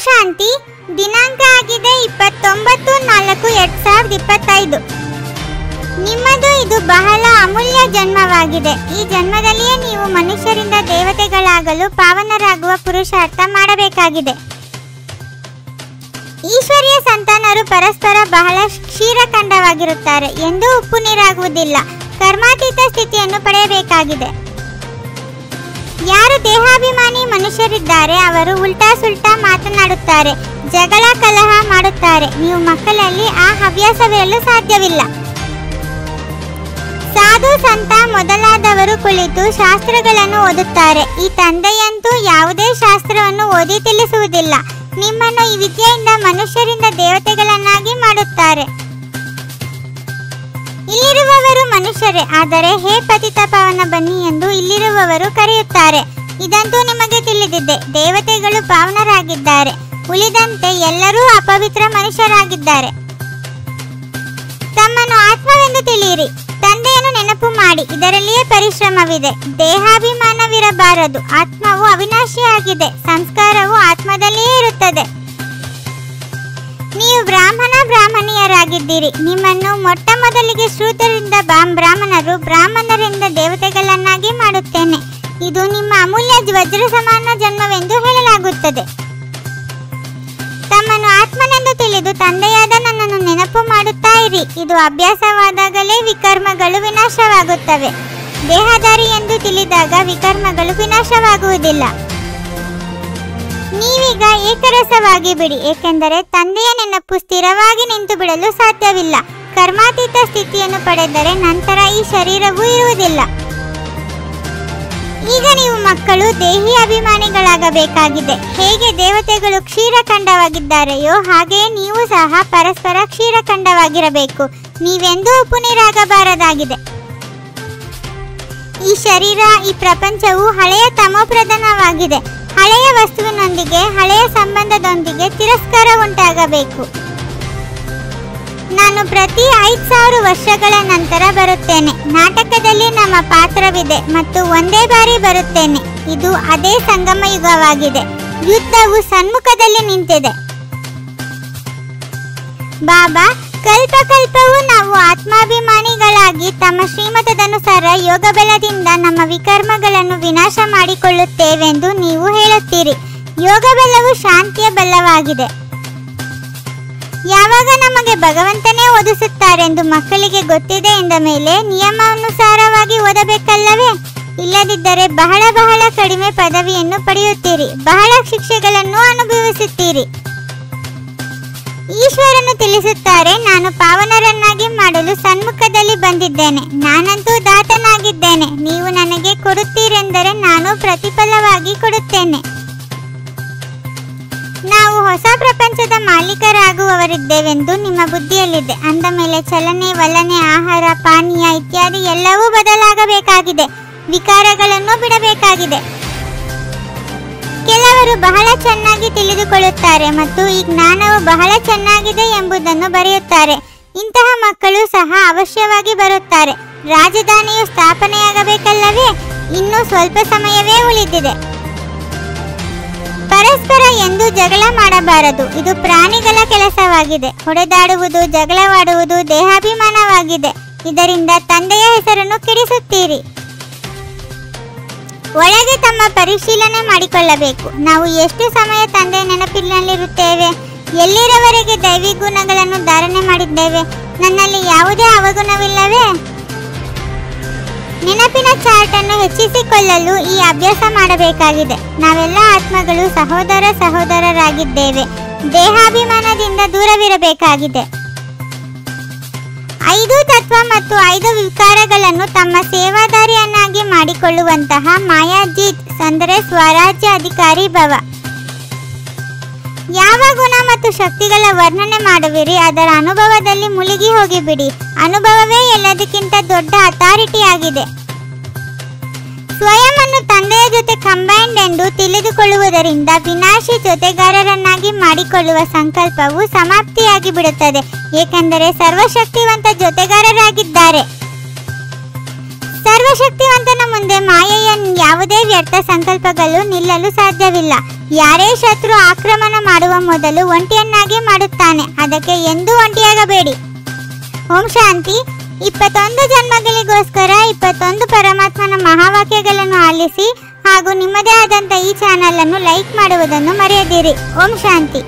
ಶಾಂತಿ. ದಿನಾಂಕ ಆಗಿದೆ 29/4/2025. ನಿಮ್ಮದು ಇದು ಬಹಳ ಅಮೂಲ್ಯ ಜನ್ಮವಾಗಿದೆ. ಈ ಜನ್ಮದಲ್ಲಿಯೇ ನೀವು ಮನುಷ್ಯರಿಂದ ದೇವತೆಗಳಾಗಲು ಪಾವನರಾಗುವ ಪುರುಷಾರ್ಥ ಮಾಡಬೇಕಾಗಿದೆ. ಈಶ್ವರೀಯ ಸಂತಾನರು ಪರಸ್ಪರ ಬಹಳ ಕ್ಷೀರಖಂಡವಾಗಿರುತ್ತಾರೆ, ಎಂದೂ ಉಪ್ಪು ನೀರಾಗುವುದಿಲ್ಲ. ಕರ್ಮಾತೀತ ಸ್ಥಿತಿಯನ್ನು ಪಡೆಯಬೇಕಾಗಿದೆ. ಯಾರು ದೇಹಾಭಿಮಾನಿ ಮನುಷ್ಯರಿದ್ದಾರೆ ಅವರು ಉಲ್ಟಾ ಸುಲ್ಟಾ ಮಾತನಾಡುತ್ತಾರೆ, ಜಗಳ ಕಲಹ ಮಾಡುತ್ತಾರೆ. ನೀವು ಮಕ್ಕಳಲ್ಲಿ ಆ ಹವ್ಯಾಸವಿರಲು ಸಾಧ್ಯವಿಲ್ಲ. ಸಾಧು ಸಂತ ಮೊದಲಾದವರು ಕುಳಿತು ಶಾಸ್ತ್ರಗಳನ್ನು ಓದುತ್ತಾರೆ. ಈ ತಂದೆಯಂತೂ ಯಾವುದೇ ಶಾಸ್ತ್ರವನ್ನು ಓದಿ ತಿಳಿಸುವುದಿಲ್ಲ. ನಿಮ್ಮನ್ನು ಈ ವಿದ್ಯೆಯಿಂದ ಮನುಷ್ಯರಿಂದ ದೇವತೆಗಳನ್ನಾಗಿ ಮಾಡುತ್ತಾರೆ. ಇಲ್ಲಿರುವವರು ಮನುಷ್ಯರೇ, ಆದರೆ ಹೇ ಪತಿತ ಪಾವನ ಬನ್ನಿ ಎಂದು ಇಲ್ಲಿರುವವರು ಕರೆಯುತ್ತಾರೆ. ಇದಂತೂ ನಿಮಗೆ ತಿಳಿದಿದೆ. ದೇವತೆಗಳು ಪಾವನರಾಗಿದ್ದಾರೆ, ಉಳಿದಂತೆ ಎಲ್ಲರೂ ಅಪವಿತ್ರ ಮನುಷ್ಯರಾಗಿದ್ದಾರೆ. ತಮ್ಮನ್ನು ಆತ್ಮವೆಂದು ತಿಳಿಯಿರಿ, ತಂದೆಯನ್ನು ನೆನಪು ಮಾಡಿ, ಇದರಲ್ಲಿಯೇ ಪರಿಶ್ರಮವಿದೆ. ದೇಹಾಭಿಮಾನವಿರಬಾರದು. ಆತ್ಮವು ಅವಿನಾಶಿಯಾಗಿದೆ, ಸಂಸ್ಕಾರವು ಆತ್ಮದಲ್ಲಿಯೇ ಇರುತ್ತದೆ. ನೀವು ಬ್ರಾಹ್ಮಣಿಯರಾಗಿದ್ದೀರಿ. ನಿಮ್ಮನ್ನು ಮೊಟ್ಟ ಮೊದಲಿಗೆ ಶೂದ್ರರಿಂದ ಬ್ರಾಹ್ಮಣರು, ಬ್ರಾಹ್ಮಣರಿಂದ ದೇವತೆಗಳನ್ನಾಗಿ ಮಾಡುತ್ತೇನೆ. ಇದು ನಿಮ್ಮ ಅಮೂಲ್ಯ ವಜ್ರ ಸಮಾನ ಜನ್ಮವೆಂದು ಹೇಳಲಾಗುತ್ತದೆ. ತಮ್ಮನ್ನು ಆತ್ಮನೆಂದು ತಿಳಿದು ತಂದೆಯಾದ ನನ್ನನ್ನು ನೆನಪು ಮಾಡುತ್ತಾ ಇರಿ. ಇದು ಅಭ್ಯಾಸವಾದಾಗಲೇ ವಿಕರ್ಮಗಳು ವಿನಾಶವಾಗುತ್ತವೆ. ದೇಹಧಾರಿ ಎಂದು ತಿಳಿದಾಗ ವಿಕರ್ಮಗಳು ವಿನಾಶವಾಗುವುದಿಲ್ಲ. ನೀವೀಗ ಏಕರಸವಾಗಿ ಬಿಡಿ, ಏಕೆಂದರೆ ತಂದೆಯ ನೆನಪು ಸ್ಥಿರವಾಗಿ ನಿಂತು ಬಿಡಲು ಸಾಧ್ಯವಿಲ್ಲ. ಕರ್ಮಾತೀತ ಸ್ಥಿತಿಯನ್ನು ಪಡೆದರೆ ನಂತರ ಈ ಶರೀರವೂ ಇರುವುದಿಲ್ಲ. ಈಗ ನೀವು ಮಕ್ಕಳು ದೇಹಿ ಅಭಿಮಾನಿಗಳಾಗಬೇಕಾಗಿದೆ. ಹೇಗೆ ದೇವತೆಗಳು ಕ್ಷೀರಖಂಡವಾಗಿದ್ದಾರೆಯೋ ಹಾಗೆಯೇ ನೀವು ಸಹ ಪರಸ್ಪರ ಕ್ಷೀರಖಂಡವಾಗಿರಬೇಕು. ನೀವೆಂದೂ ಉಪ್ಪು ನೀರಾಗಬಾರದಾಗಿದೆ. ಈ ಶರೀರ, ಈ ಪ್ರಪಂಚವು ಹಳೆಯ ತಮೋಪ್ರಧಾನವಾಗಿದೆ. ಹಳೆಯ ವಸ್ತುವಿನೊಂದಿಗೆ, ಹಳೆಯ ಸಂಬಂಧದೊಂದಿಗೆ ತಿರಸ್ಕಾರ ಉಂಟಾಗಬೇಕು. ನಾನು ಪ್ರತಿ 5000 ವರ್ಷಗಳ ನಂತರ ಬರುತ್ತೇನೆ. ನಾಟಕದಲ್ಲಿ ನಮ್ಮ ಪಾತ್ರವಿದೆ ಮತ್ತು ಒಂದೇ ಬಾರಿ ಬರುತ್ತೇನೆ. ಇದು ಅದೇ ಸಂಗಮ ಯುಗವಾಗಿದೆ. ಯುದ್ಧವು ಸನ್ಮುಖದಲ್ಲಿ ನಿಂತಿದೆ. ಬಾಬಾ, ಕಲ್ಪಕಲ್ಪವೂ ನಾವು ಆತ್ಮಾಭಿಮಾನಿಗಳಾಗಿ ತಮ್ಮ ಶ್ರೀಮತದನುಸಾರ ಯೋಗ ಬಲದಿಂದ ನಮ್ಮ ವಿಕರ್ಮಗಳನ್ನು ವಿನಾಶ ಮಾಡಿಕೊಳ್ಳುತ್ತೇವೆಂದು ನೀವು ಹೇಳುತ್ತೀರಿ. ಯೋಗ ಬಲವು ಶಾಂತಿಯ ಬಲವಾಗಿದೆ. ಯಾವಾಗ ನಮಗೆ ಭಗವಂತನೇ ಓದಿಸುತ್ತಾರೆಂದು ಮಕ್ಕಳಿಗೆ ಗೊತ್ತಿದೆ ಎಂದ ಮೇಲೆ ನಿಯಮಾನುಸಾರವಾಗಿ ಓದಬೇಕಲ್ಲವೇ? ಇಲ್ಲದಿದ್ದರೆ ಬಹಳ ಕಡಿಮೆ ಪದವಿಯನ್ನು ಪಡೆಯುತ್ತೀರಿ, ಬಹಳ ಶಿಕ್ಷೆಗಳನ್ನು ಅನುಭವಿಸುತ್ತೀರಿ. ಈಶ್ವರನು ತಿಳಿಸುತ್ತಾರೆ, ನಾನು ಪಾವನರನ್ನಾಗಿ ಮಾಡಲು ಸನ್ಮುಖದಲ್ಲಿ ಬಂದಿದ್ದೇನೆ. ನಾನಂತೂ ದಾತನಾಗಿದ್ದೇನೆ. ನೀವು ನನಗೆ ಕೊಡುತ್ತೀರೆಂದರೆ ನಾನು ಪ್ರತಿಫಲವಾಗಿ ಕೊಡುತ್ತೇನೆ. ನಾವು ಹೊಸ ಪ್ರಪಂಚದ ಮಾಲೀಕರಾಗುವವರಿದ್ದೇವೆಂದು ನಿಮ್ಮ ಬುದ್ಧಿಯಲ್ಲಿದೆ. ಅಂದ ಮೇಲೆ ಚಲನೆ, ವಲನೆ, ಆಹಾರ, ಪಾನೀಯ ಇತ್ಯಾದಿ ಎಲ್ಲವೂ ಬದಲಾಗಬೇಕಾಗಿದೆ. ವಿಕಾರಗಳನ್ನು ಬಿಡಬೇಕಾಗಿದೆ. ಕೆಲವರು ಬಹಳ ಚೆನ್ನಾಗಿ ತಿಳಿದುಕೊಳ್ಳುತ್ತಾರೆ ಮತ್ತು ಈ ಜ್ಞಾನವು ಬಹಳ ಚೆನ್ನಾಗಿದೆ ಎಂಬುದನ್ನು ಬರೆಯುತ್ತಾರೆ. ಇಂತಹ ಮಕ್ಕಳು ಸಹ ಅವಶ್ಯವಾಗಿ ಬರುತ್ತಾರೆ. ರಾಜಧಾನಿಯು ಸ್ಥಾಪನೆಯಾಗಬೇಕಲ್ಲವೇ? ಇನ್ನೂ ಸ್ವಲ್ಪ ಸಮಯವೇ ಉಳಿದಿದೆ. ಪರಸ್ಪರ ಎಂದೂ ಜಗಳ ಮಾಡಬಾರದು. ಇದು ಪ್ರಾಣಿಗಳ ಕೆಲಸವಾಗಿದೆ. ಹೊಡೆದಾಡುವುದು, ಜಗಳವಾಡುವುದು ದೇಹಾಭಿಮಾನವಾಗಿದೆ. ಇದರಿಂದ ತಂದೆಯ ಹೆಸರನ್ನು ಕೆಡಿಸುತ್ತೀರಿ. ಒಳಗೆ ತಮ್ಮ ಪರಿಶೀಲನೆ ಮಾಡಿಕೊಳ್ಳಬೇಕು. ನಾವು ಎಷ್ಟು ಸಮಯ ತಂದೆಯ ನೆನಪಿನಲ್ಲಿರುತ್ತೇವೆ? ಎಲ್ಲಿರವರೆಗೆ ದೈವಿ ಗುಣಗಳನ್ನು ಧಾರಣೆ ಮಾಡಿದ್ದೇವೆ? ನನ್ನಲ್ಲಿ ಯಾವುದೇ ಅವಗುಣವಿಲ್ಲವೇ? ನೆನಪಿನ ಚಾರ್ಟ್ ಅನ್ನು ಹೆಚ್ಚಿಸಿಕೊಳ್ಳಲು ಈ ಅಭ್ಯಾಸ ಮಾಡಬೇಕಾಗಿದೆ. ನಾವೆಲ್ಲ ಆತ್ಮಗಳು ಸಹೋದರರಾಗಿದ್ದೇವೆ. ದೇಹಾಭಿಮಾನದಿಂದ ದೂರವಿರಬೇಕಾಗಿದೆ. 5 ತತ್ವ ಮತ್ತು 5 ವಿಕಾರಗಳನ್ನು ತಮ್ಮ ಸೇವಾದಾರಿಯನ್ನಾಗಿ ಮಾಡಿಕೊಳ್ಳುವಂತಹ ಮಾಯಾಜೀತ್ ಅಂದರೆ ಸ್ವರಾಜ್ಯ ಅಧಿಕಾರಿ ಭವ. ಯಾವ ಗುಣ ಮತ್ತು ಶಕ್ತಿಗಳ ವರ್ಣನೆ ಮಾಡುವಿರಿ ಅದರ ಅನುಭವದಲ್ಲಿ ಮುಳುಗಿ ಹೋಗಿಬಿಡಿ. ಅನುಭವವೇ ಎಲ್ಲದಕ್ಕಿಂತ ದೊಡ್ಡ ಅಥಾರಿಟಿ ಆಗಿದೆ. ಸ್ವಯಂ ಅನ್ನು ತಂದೆಯ ಜೊತೆ ಕಂಬೈನ್ಡ್ ಎಂದು ತಿಳಿದುಕೊಳ್ಳುವುದರಿಂದ ವಿನಾಶಿ ಜೊತೆಗಾರರನ್ನಾಗಿ ಮಾಡಿಕೊಳ್ಳುವ ಸಂಕಲ್ಪವು ಸಮಾಪ್ತಿಯಾಗಿ ಬಿಡುತ್ತದೆ. ಏಕೆಂದರೆ ಸರ್ವಶಕ್ತಿವಂತ ಜೊತೆಗಾರರಾಗಿದ್ದಾರೆ. ಸರ್ವಶಕ್ತಿವಂತನ ಮುಂದೆ ಮಾಯೆಯ ಯಾವುದೇ ವ್ಯರ್ಥ ಸಂಕಲ್ಪಗಳು ನಿಲ್ಲಲು ಸಾಧ್ಯವಿಲ್ಲ. ಯಾರೇ ಶತ್ರು ಆಕ್ರಮಣ ಮಾಡುವ ಮೊದಲು ಒಂಟಿಯನ್ನಾಗಿ ಮಾಡುತ್ತಾನೆ, ಅದಕ್ಕೆ ಎಂದೂ ಒಂಟಿಯಾಗಬೇಡಿ. ಓಂ ಶಾಂತಿ. 21 ಜನ್ಮಗಳಿಗೋಸ್ಕರ 21 ಪರಮಾತ್ಮನ ಮಹಾವಾಕ್ಯಗಳನ್ನು ಆಲಿಸಿ ಹಾಗೂ ನಿಮ್ಮದೇ ಆದಂಥ ಈ ಚಾನಲ್ ಅನ್ನು ಲೈಕ್ ಮಾಡುವುದನ್ನು ಮರೆಯದಿರಿ. ಓಂ ಶಾಂತಿ.